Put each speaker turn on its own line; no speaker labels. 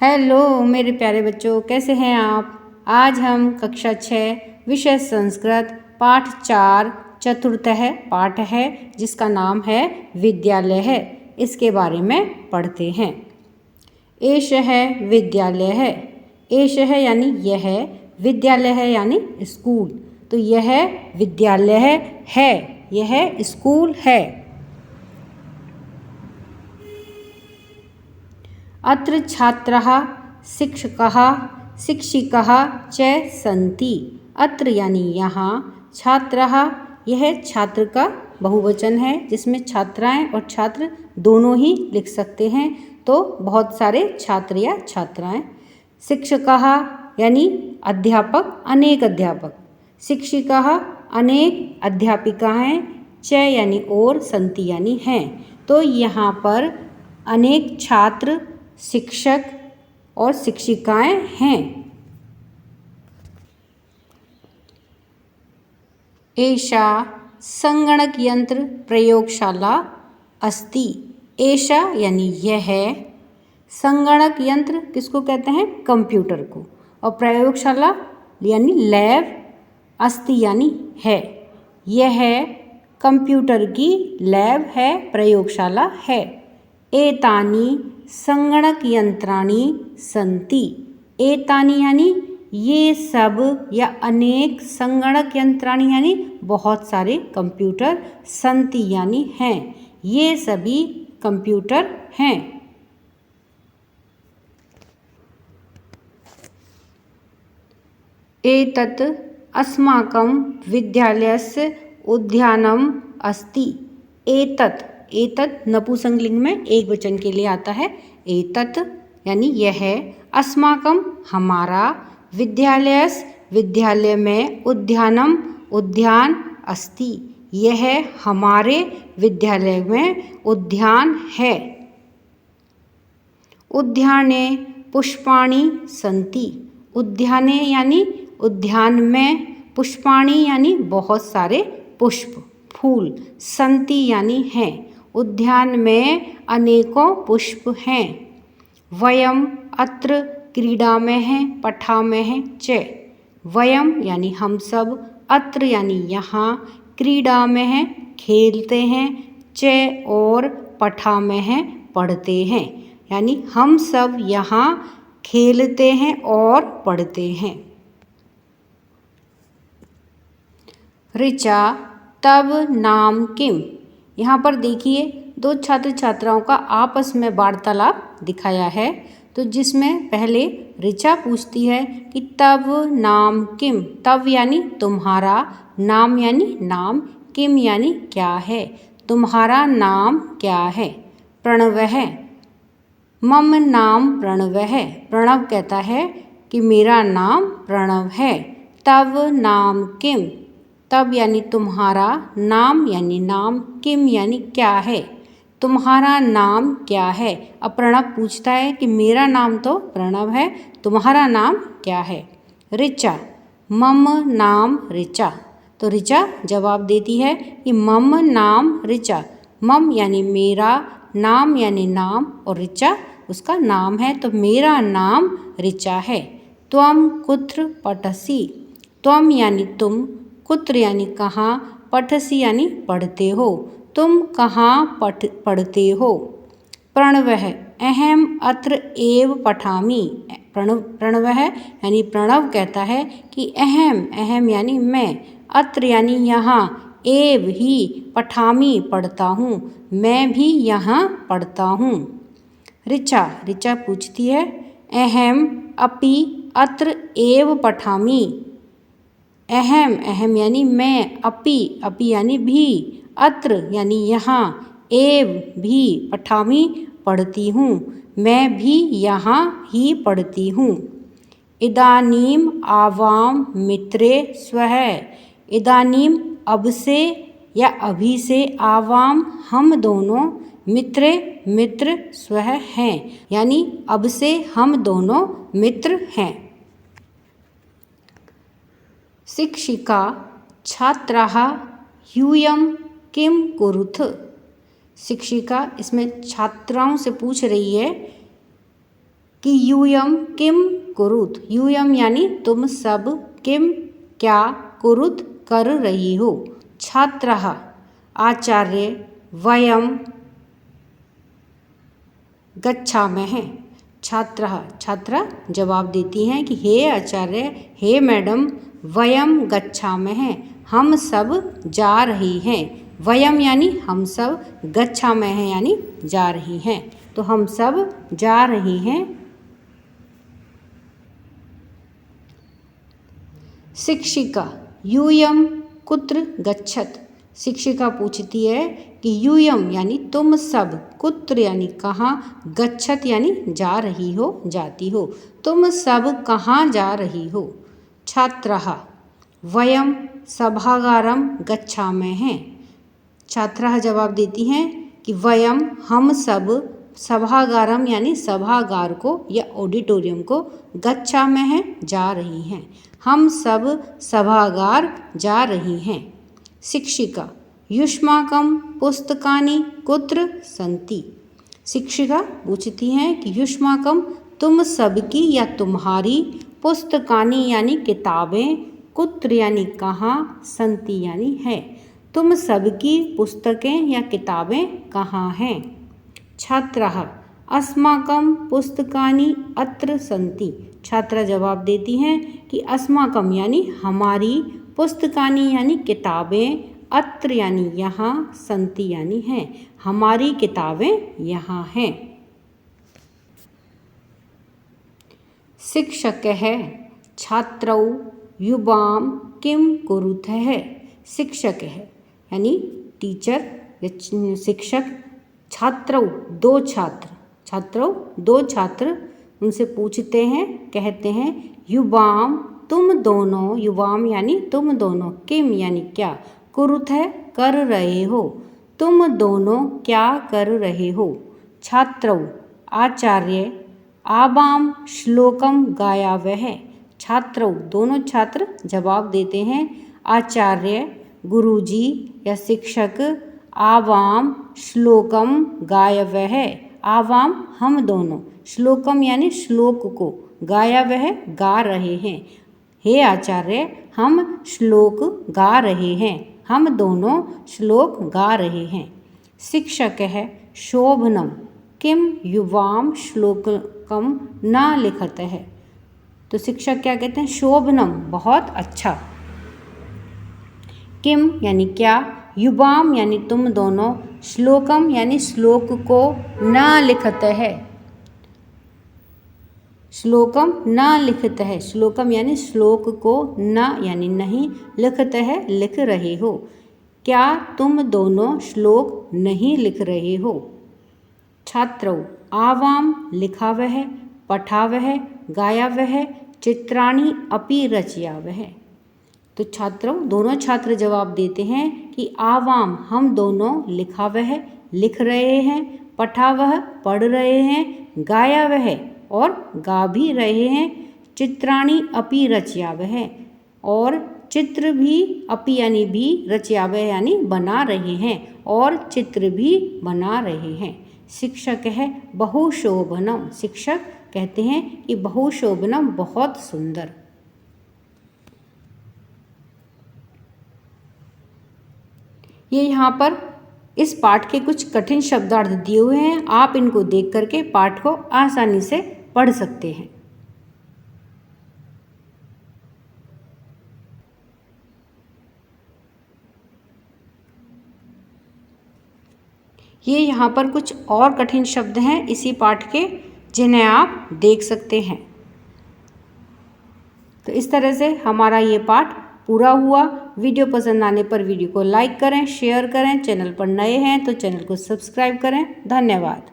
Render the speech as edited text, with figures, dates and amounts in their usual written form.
Hello मेरे प्यारे बच्चों, कैसे हैं आप। आज हम कक्षा 6 विषय संस्कृत पाठ 4 चतुर्थ पाठ है जिसका नाम है विद्यालय है, इसके बारे में पढ़ते हैं। एष है विद्यालय है, एष है यानी यह, विद्यालय है यानी स्कूल। तो यह विद्यालय है, यह स्कूल है। अत्र छात्राः शिक्षकाः शिक्षिकाः च सन्ति। अत्र यानी यहाँ, छात्राः यह छात्र का बहुवचन है जिसमें छात्राएं और छात्र दोनों ही लिख सकते हैं, तो बहुत सारे छात्र या छात्राएं। शिक्षकाः यानी अध्यापक, अनेक अध्यापक। शिक्षिकाः अनेक अध्यापिकाएं, च यानी और, सन्ति यानी हैं। तो यहाँ पर अनेक छात्र, शिक्षक और शिक्षिकाएं हैं। एषा संगणक यंत्र प्रयोगशाला अस्ति। एषा यानी यह, संगणक यंत्र किसको कहते हैं, कंप्यूटर को, और प्रयोगशाला यानी लैब, अस्ति यानी है। यह कंप्यूटर की लैब है, प्रयोगशाला है। एतानि संगणक यंत्राणि सन्ति। एतानि यानी ये सब या अनेक, संगणक यंत्राणि यानी बहुत सारे कंप्यूटर, सन्ति यानी हैं, ये सभी कंप्यूटर हैं। एतत् अस्माकं विद्यालयस्य उद्यानम् अस्ति। एतत्, एतत् नपुंसकलिंग में एक वचन के लिए आता है। एतत् यानी यह, अस्माकं हमारा, विद्यालयस् विद्यालय में, उद्यानम उद्यान, अस्ति यह हमारे विद्यालय में उद्यान है। उद्याने पुष्पाणि सन्ति। उद्याने यानी उद्यान में, पुष्पाणि यानी बहुत सारे पुष्प, फूल, सन्ति यानी हैं, उद्यान में अनेकों पुष्प हैं। वयम अत्र क्रीडामः पठामः च। वयम यानी हम सब, अत्र यानी यहाँ, क्रीडामः खेलते हैं, च और पठामः पढ़ते हैं, यानी हम सब यहाँ खेलते हैं और पढ़ते हैं। ऋचा तव नाम किम। यहाँ पर देखिए दो छात्र छात्राओं का आपस में वार्तालाप दिखाया है, तो जिसमें पहले ऋचा पूछती है कि तव नाम किम। तव यानी तुम्हारा, नाम यानी नाम, किम यानी क्या है, तुम्हारा नाम क्या है। प्रणवः, मम नाम प्रणवः। प्रणव कहता है कि मेरा नाम प्रणव है। तव नाम किम, तब यानी तुम्हारा, नाम यानी नाम, किम यानी क्या है, तुम्हारा नाम क्या है। अब प्रणव पूछता है कि मेरा नाम तो प्रणव है, तुम्हारा नाम क्या है। ऋचा, मम नाम ऋचा। तो ऋचा जवाब देती है कि मम नाम ऋचा। मम यानी मेरा, नाम यानी नाम, और ऋचा उसका नाम है, तो मेरा नाम ऋचा है। त्वम कुत्र पठसि। त्वम यानी तुम, कुत्र यानी कहाँ, पठसि यानी पढ़ते हो, तुम कहाँ पढ़ते हो। प्रणवः, अहम अत्र एव पठामि। प्रणवः यानी प्रणव कहता है कि अहम, अहम यानी मैं, अत्र यानी यहाँ, एव ही, पठामि पढ़ता हूँ, मैं भी यहाँ पढ़ता हूँ। ऋचा, ऋचा पूछती है अहम अपि अत्र एव पठामि। अहम, अहम यानी मैं, अपि, अपि यानी भी, अत्र यानी यहाँ, एव भी, पठामि पढ़ती हूँ, मैं भी यहाँ ही पढ़ती हूँ। इदानीम आवाम मित्रे स्वः। इदानीम अब से या अभी से, आवाम हम दोनों, मित्रे मित्र, स्वः हैं यानी अब से हम दोनों मित्र हैं। शिक्षिका छात्राः यूयं किं कुरुथ। शिक्षिका इसमें छात्राओं से पूछ रही है कि यूयम किम कुरुत, यूयम यानी तुम सब, किम क्या, कुरुत कर रही हो। छात्रः आचार्य, वयम गच्छामः। छात्रः छात्रा जवाब देती हैं कि हे आचार्य, हे मैडम, वयम गच्छामः हम सब जा रही हैं। वयम यानी हम सब, गच्छामः यानी जा रही हैं, तो हम सब जा रही हैं। शिक्षिका यूयम कुत्र गच्छत, शिक्षिका पूछती है कि यूयम यानी तुम सब, कुत्र यानी कहाँ, गच्छत यानी जा रही हो, जाती हो, तुम सब कहाँ जा रही हो। छात्रः वयम सभागारम गच्छामः। छात्रः जवाब देती हैं कि वयम हम सब, सभागारम यानी सभागार को या ऑडिटोरियम को, गच्छामः जा रही हैं, हम सब सभागार जा रही हैं। शिक्षिका युष्माकं पुस्तकानि कुत्र सन्ति, शिक्षिका पूछती हैं कि युष्माकं तुम सबकी या तुम्हारी, पुस्तकानि यानी किताबें, कुत्र यानी कहाँ, सन्ति यानी है, तुम सबकी पुस्तकें या किताबें कहाँ हैं। छात्रः अस्माकं पुस्तकानि अत्र सन्ति, छात्रा जवाब देती हैं कि अस्माकं यानी हमारी, पुस्तकानि यानी किताबें, अत्र यानी यहाँ, सन्ति यानी हैं, हमारी किताबें यहाँ हैं। शिक्षकः छात्रौ युवां किं कुरुतः, शिक्षक है यानी टीचर या शिक्षक, छात्रौ दो छात्र, छात्रौ दो छात्र उनसे पूछते हैं, कहते हैं युवाम तुम दोनों, युवाम यानी तुम दोनों, किम यानी क्या, कुरुत है कर रहे हो, तुम दोनों क्या कर रहे हो। छात्रौ आचार्य आवाम श्लोकम गायावः, छात्रौ दोनों छात्र जवाब देते हैं, आचार्य गुरुजी या शिक्षक, आवाम श्लोकम गायवः, आवाम हम दोनों, श्लोकम यानी श्लोक को, गायवः गा रहे हैं, हे आचार्य हम श्लोक गा रहे हैं, हम दोनों श्लोक गा रहे हैं। शिक्षकः शोभनम किम युवाम श्लोकम न लिखतः, तो शिक्षक क्या कहते हैं, शोभनम बहुत अच्छा, किम यानी क्या, युवाम यानी तुम दोनों, श्लोकम यानी श्लोक को, न लिखतः श्लोकम न लिखतः, श्लोकम यानी श्लोक को, न यानी नहीं, लिखतः लिख रहे हो, क्या तुम दोनों श्लोक नहीं लिख रहे हो। छात्रौ आवाम लिखावः पठावः गायावः चित्राणि अपि रचयावः, तो छात्रों दोनों छात्र जवाब देते हैं कि आवाम हम दोनों, लिखावः लिख रहे हैं, पठावः पढ़ रहे हैं, गायावः और गा भी रहे हैं, चित्राणि अपि रचयावः और चित्र भी, अपि यानी भी, रचयावः यानी बना रहे हैं और चित्र भी बना रहे हैं। शिक्षक है बहुशोभनम, शिक्षक कहते हैं कि बहुशोभनम बहुत सुंदर। ये यहाँ पर इस पाठ के कुछ कठिन शब्दार्थ दिए हुए हैं, आप इनको देख करके पाठ को आसानी से पढ़ सकते हैं। ये यहाँ पर कुछ और कठिन शब्द हैं इसी पाठ के, जिन्हें आप देख सकते हैं। तो इस तरह से हमारा ये पाठ पूरा हुआ। वीडियो पसंद आने पर वीडियो को लाइक करें, शेयर करें, चैनल पर नए हैं तो चैनल को सब्सक्राइब करें। धन्यवाद।